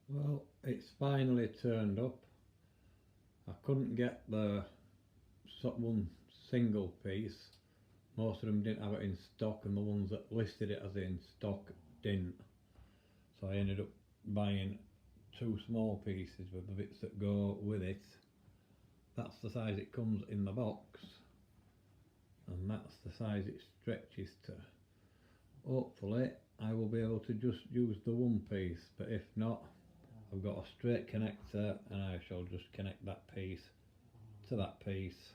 Well, it's finally turned up. I couldn't get the one single piece. Most of them didn't have it in stock, and the ones that listed it as in stock didn't. So I ended up buying two small pieces with the bits that go with it. That's the size it comes in the box, and that's the size it stretches to. Hopefully, I will be able to just use the one piece, but if not, I've got a straight connector and I shall just connect that piece to that piece,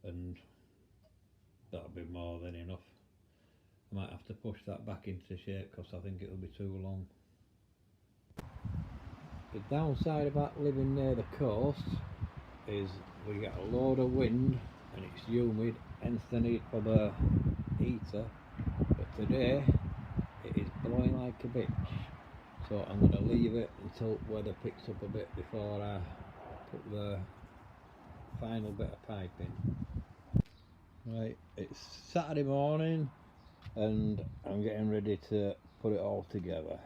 and that'll be more than enough. I might have to push that back into shape because I think it'll be too long. The downside about living near the coast is we get a load of wind and it's humid, hence the need for the heater. But today it is blowing like a bitch, so I'm going to leave it until weather picks up a bit before I put the final bit of pipe in. Right, it's Saturday morning and I'm getting ready to put it all together.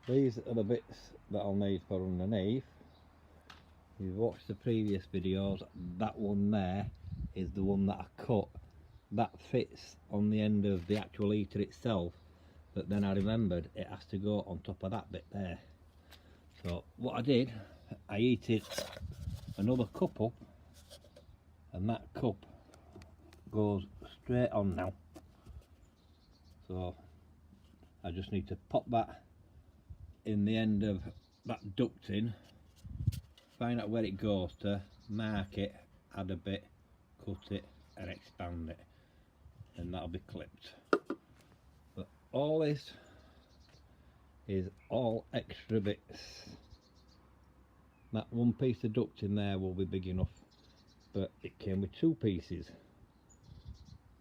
These are the bits that I'll need for underneath. If you've watched the previous videos, that one there is the one that I cut. That fits on the end of the actual heater itself, but then I remembered it has to go on top of that bit there. So what I did, I heated another cup up, and that cup goes straight on now. So I just need to pop that in the end of that ducting, find out where it goes to, mark it, add a bit, cut it and expand it, and that'll be clipped. But all this is all extra bits. That one piece of ducting there will be big enough, but it came with two pieces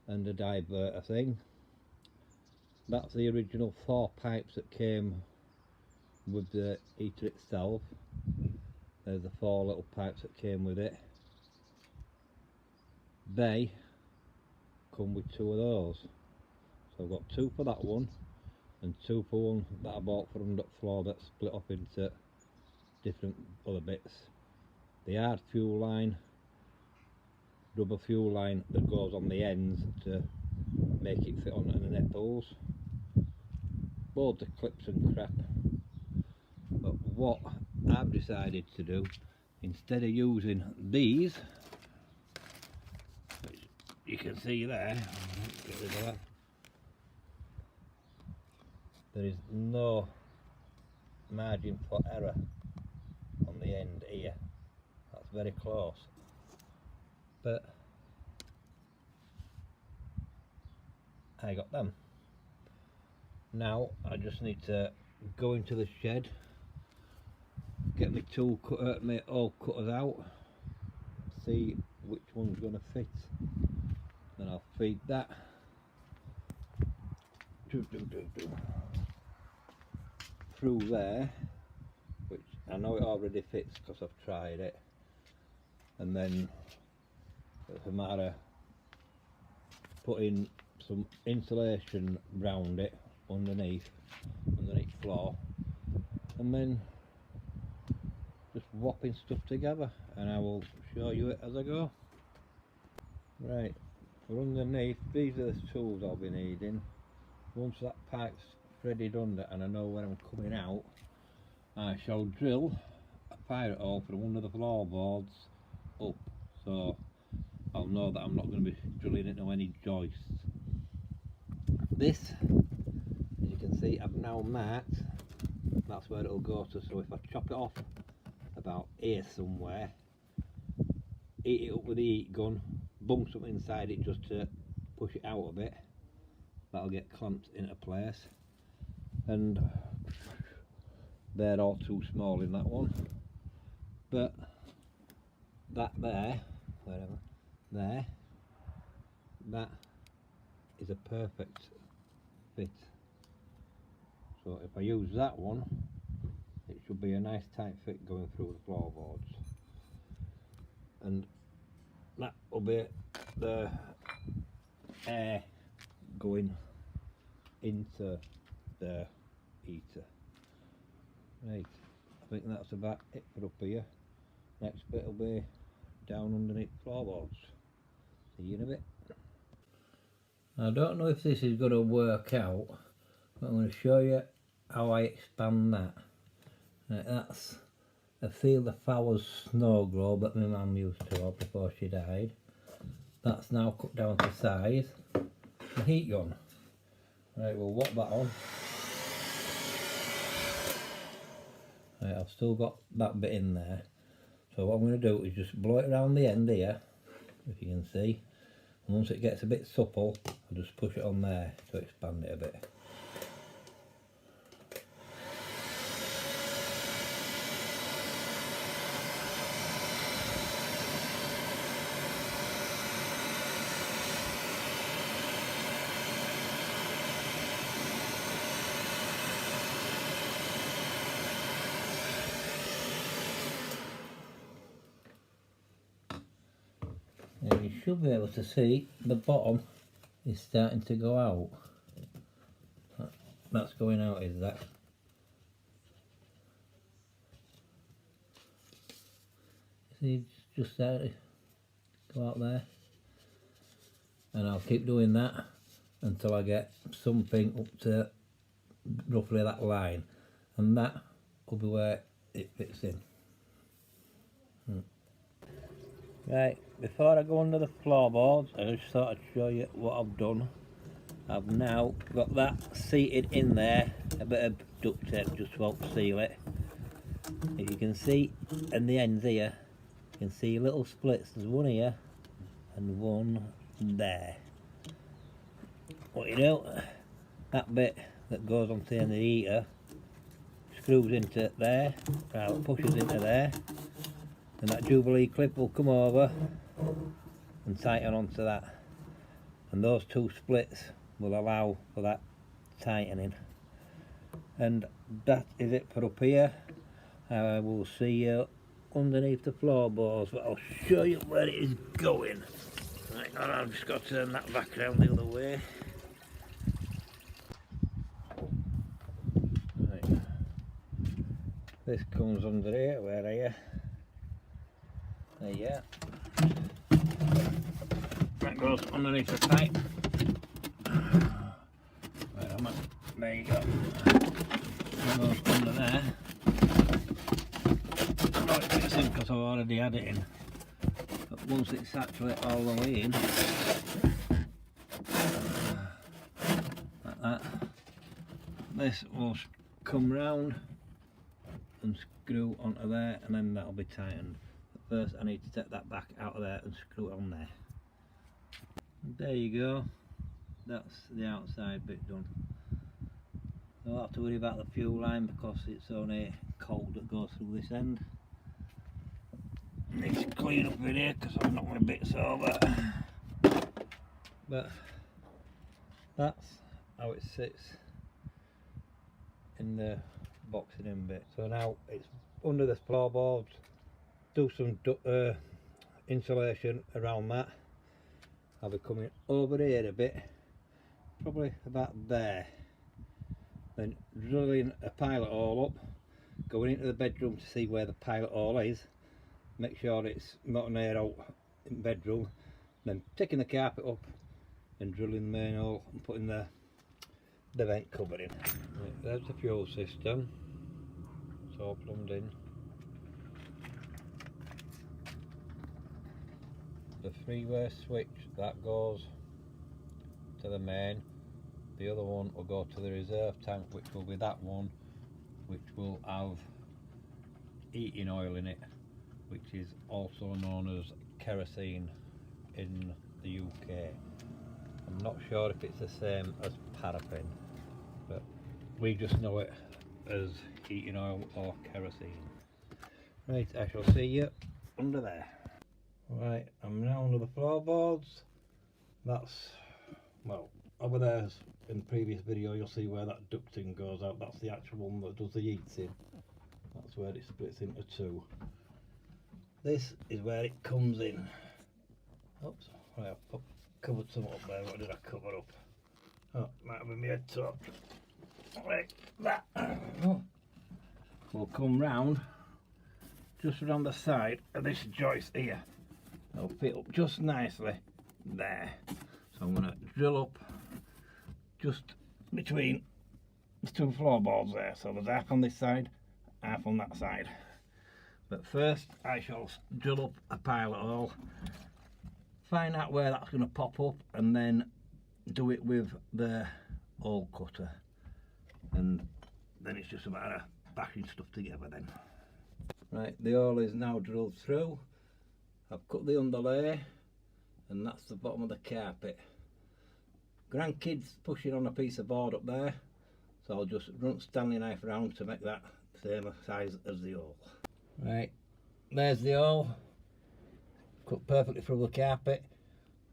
and a diverter thing. That's the original 4 pipes that came with the heater itself. There's the 4 little pipes that came with it. They come with 2 of those. So I've got 2 for that one and 2 for one that I bought for under the floor that split up into different other bits. The hard fuel line, rubber fuel line that goes on the ends to make it fit onto the nipples. Loads of clips and crap. But what I've decided to do, instead of using these, which you can see there, get rid of that. There is no margin for error on the end here. That's very close. But I got them. Now I just need to go into the shed, get my tool cutter, my hole cutters out, see which one's going to fit. Then I'll feed that through there, which I know it already fits because I've tried it, and then it's a matter of putting some insulation round it underneath floor, and then just whopping stuff together, and I will show you it as I go. Right, for underneath, these are the tools I'll be needing. Once that pipe's threaded under and I know where I'm coming out, I shall drill a pirate hole from one of the floorboards up, so I'll know that I'm not going to be drilling into any joists. This, as you can see, I've now marked, that's where it'll go to, so if I chop it off about here somewhere, heat it up with the heat gun, bung something inside it just to push it out a bit, that'll get clamped into place. And they're all too small in that one, but that there, wherever, there, that is a perfect fit. So if I use that one, it should be a nice tight fit going through the floorboards, and that will be the air going into the heater. Right, I think that's about it for up here. Next bit will be down underneath floorboards. See you in a bit. I don't know if this is going to work out, but I'm going to show you how I expand that. Right, that's a Field of Flowers snow globe that my mum used to have before she died. That's now cut down to size. The heat gun. Right, we'll whack that on. Right, I've still got that bit in there. So what I'm going to do is just blow it around the end here, if you can see. And once it gets a bit supple, I'll just push it on there to expand it a bit. And you should be able to see the bottom is starting to go out. That's going out, is that? See, just started to go out there. And I'll keep doing that until I get something up to roughly that line. And that will be where it fits in. Right, before I go under the floorboards, I just thought I'd show you what I've done. I've now got that seated in there, a bit of duct tape just to help seal it. If you can see in the ends here, you can see little splits. There's one here and one there. What you do, that bit that goes onto the end of the heater screws into there, pushes into there, and that Jubilee clip will come over and tighten onto that, and those two splits will allow for that tightening. And that is it for up here. I will see you underneath the floorboards, but I'll show you where it is going. Right, and I've just got to turn that back around the other way. Right. This comes under here. Where are you? There you are. That goes underneath the pipe. Where am I? There you go. That goes under there. I know it fits in because I've already had it in. But once it's actually all the way in, like that, this will come round and screw onto there, and then that'll be tightened. First I need to take that back out of there and screw it on there. And there you go, that's the outside bit done. I don't have to worry about the fuel line because it's only cold that goes through this end. Need to clean up in here because I've knocked my bits over. But that's how it sits in the boxing in bit. So now it's under the floorboards. Do some insulation around that. I'll be coming over here a bit, probably about there, then drilling a pilot hole up, going into the bedroom to see where the pilot hole is, make sure it's not an air out in the bedroom, then taking the carpet up and drilling the main hole and putting the vent cover in. Right, there's the fuel system, it's all plumbed in. The three-way switch that goes to the main, the other one will go to the reserve tank, which will be that one, which will have heating oil in it, which is also known as kerosene in the UK. I'm not sure if it's the same as paraffin, but we just know it as heating oil or kerosene. Right, I shall see you under there. Right, I'm now under the floorboards. That's, well, over there in the previous video you'll see where that ducting goes out. That's the actual one that does the heating. That's where it splits into two. This is where it comes in. Oops, right, I've covered some up there. What did I cover up? Oh, might have been my head top. Like that. Oh. will come round just around the side of this joist here. It'll fit up just nicely there. So I'm going to drill up just between the two floorboards there. So there's half on this side, half on that side. But first I shall drill up a pilot hole, find out where that's going to pop up, and then do it with the hole cutter. And then it's just a matter of bashing stuff together then. Right, the hole is now drilled through. I've cut the underlay, and that's the bottom of the carpet. Grandkids pushing on a piece of board up there, so I'll just run Stanley knife around to make that same size as the hole. Right, there's the hole, cut perfectly through the carpet,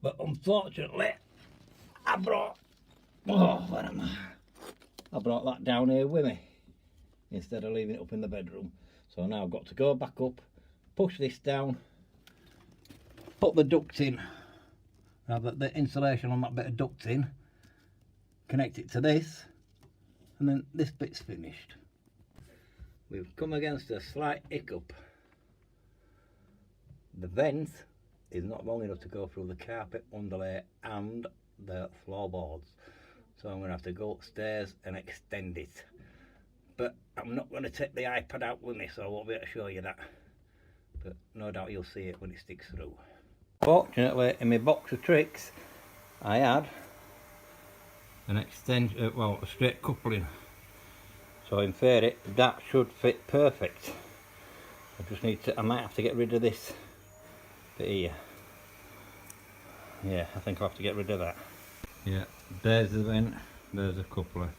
but unfortunately I brought that down here with me instead of leaving it up in the bedroom. So now I've got to go back up, push this down, put the duct in, now the insulation on that bit of ducting, connect it to this, and then this bit's finished. We've come against a slight hiccup. The vent is not long enough to go through the carpet underlay and the floorboards, so I'm going to have to go upstairs and extend it. But I'm not going to take the iPad out with me, so I won't be able to show you that. But no doubt you'll see it when it sticks through. Fortunately, in my box of tricks, I had an extension, well, a straight coupling. So in theory, that should fit perfect. I might have to get rid of this bit here. Yeah, I think I'll have to get rid of that. Yeah, there's the vent, there's a coupler.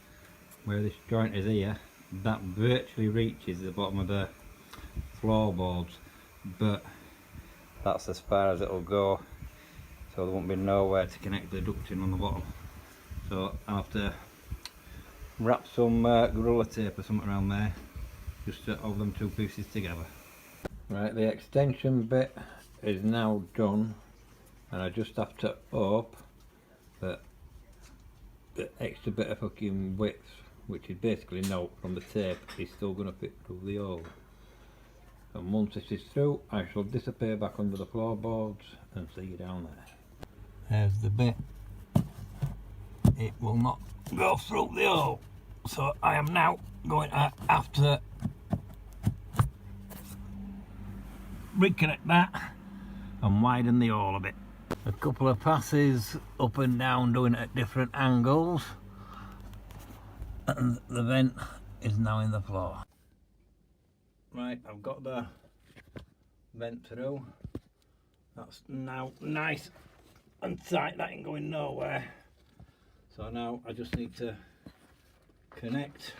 Where this joint is here, that virtually reaches the bottom of the floorboards, but that's as far as it'll go, so there won't be nowhere to connect the ducting on the bottom. So I'll have to wrap some Gorilla tape or something around there just to hold them two pieces together. Right, the extension bit is now done, and I just have to hope that the extra bit of fucking width, which is basically no from the tape, is still going to fit through the hole. And once this is through, I shall disappear back under the floorboards and see you down there. There's the bit. It will not go through the hole, so I am now going to have to reconnect that and widen the hole a bit. A couple of passes up and down, doing it at different angles, and the vent is now in the floor. Right, I've got the vent through. That's now nice and tight, that ain't going nowhere. So now I just need to connect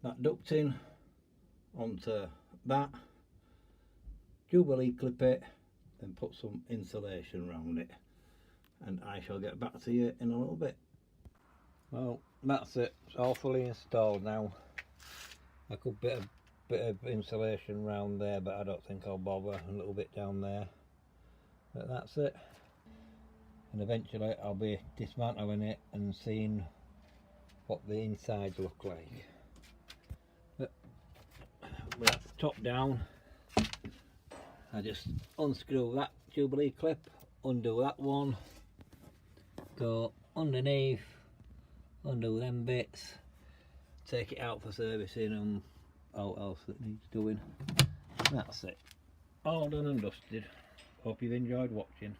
that ducting onto that, Jubilee clip it, then put some insulation around it, and I shall get back to you in a little bit. Well, that's it, it's all fully installed now. I could bit of insulation around there, but I don't think I'll bother. A little bit down there, but that's it. And eventually I'll be dismantling it and seeing what the insides look like. But with that top down, I just unscrew that Jubilee clip, undo that one, go underneath, undo them bits, take it out for servicing and all else that needs doing. That's it, all done and dusted. Hope you've enjoyed watching.